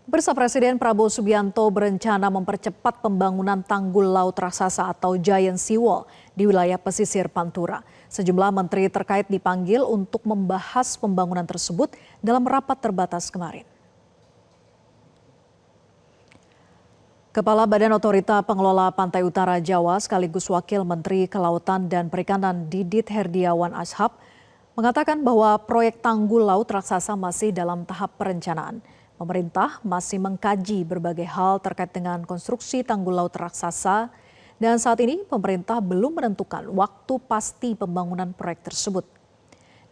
Pemirsa, Presiden Prabowo Subianto berencana mempercepat pembangunan tanggul laut raksasa atau Giant Seawall di wilayah pesisir Pantura. Sejumlah menteri terkait dipanggil untuk membahas pembangunan tersebut dalam rapat terbatas kemarin. Kepala Badan Otorita Pengelola Pantai Utara Jawa sekaligus Wakil Menteri Kelautan dan Perikanan Didit Herdiawan Ashab mengatakan bahwa proyek tanggul laut raksasa masih dalam tahap perencanaan. Pemerintah masih mengkaji berbagai hal terkait dengan konstruksi tanggul laut raksasa dan saat ini pemerintah belum menentukan waktu pasti pembangunan proyek tersebut.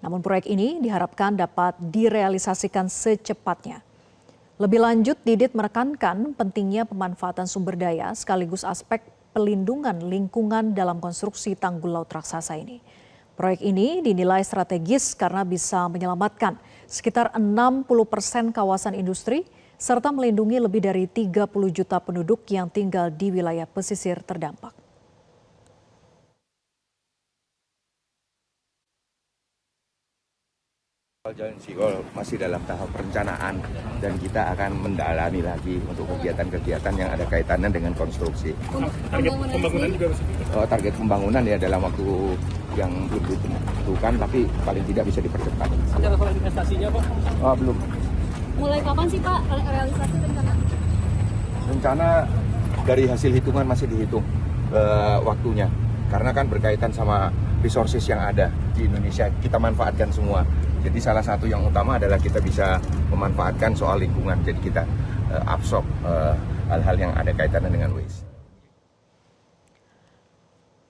Namun proyek ini diharapkan dapat direalisasikan secepatnya. Lebih lanjut, Didit menekankan pentingnya pemanfaatan sumber daya sekaligus aspek pelindungan lingkungan dalam konstruksi tanggul laut raksasa ini. Proyek ini dinilai strategis karena bisa menyelamatkan sekitar 60% kawasan industri serta melindungi lebih dari 30 juta penduduk yang tinggal di wilayah pesisir terdampak. Giant Seawall masih dalam tahap perencanaan dan kita akan mendalami lagi untuk kegiatan-kegiatan yang ada kaitannya dengan konstruksi. Target pembangunan juga masih target pembangunan ya dalam waktu yang belum ditentukan, tapi paling tidak bisa dipercepat. Ada level investasinya, Pak? Oh, belum. Mulai kapan sih, Pak, realisasi rencana? Rencana dari hasil hitungan masih dihitung waktunya. Karena kan berkaitan sama resources yang ada di Indonesia, kita manfaatkan semua. Jadi salah satu yang utama adalah kita bisa memanfaatkan soal lingkungan. Jadi kita absorb hal-hal yang ada kaitannya dengan waste.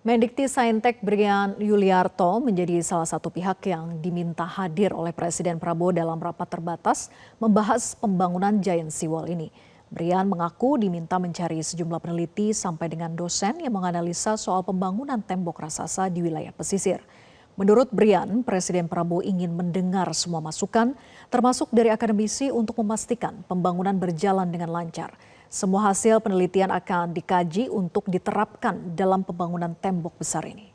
Mendikti Saintek Brian Yuliarto menjadi salah satu pihak yang diminta hadir oleh Presiden Prabowo dalam rapat terbatas membahas pembangunan Giant Seawall ini. Brian mengaku diminta mencari sejumlah peneliti sampai dengan dosen yang menganalisa soal pembangunan tembok raksasa di wilayah pesisir. Menurut Brian, Presiden Prabowo ingin mendengar semua masukan, termasuk dari akademisi untuk memastikan pembangunan berjalan dengan lancar. Semua hasil penelitian akan dikaji untuk diterapkan dalam pembangunan tembok besar ini.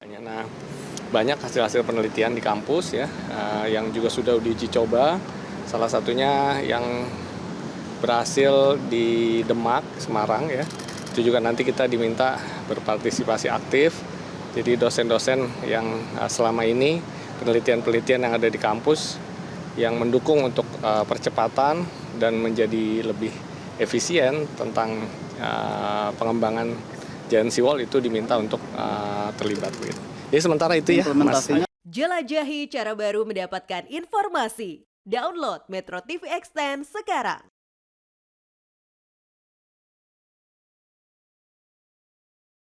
Nah, banyak hasil-hasil penelitian di kampus ya, yang juga sudah diuji coba. Salah satunya yang berhasil di Demak, Semarang ya. Itu juga nanti kita diminta berpartisipasi aktif. Jadi dosen-dosen yang selama ini penelitian-penelitian yang ada di kampus yang mendukung untuk percepatan dan menjadi lebih efisien tentang pengembangan Giant Seawall itu diminta untuk terlibat. Jadi sementara itu ya, Mas. Jelajahi cara baru mendapatkan informasi. Download Metro TV Extend sekarang.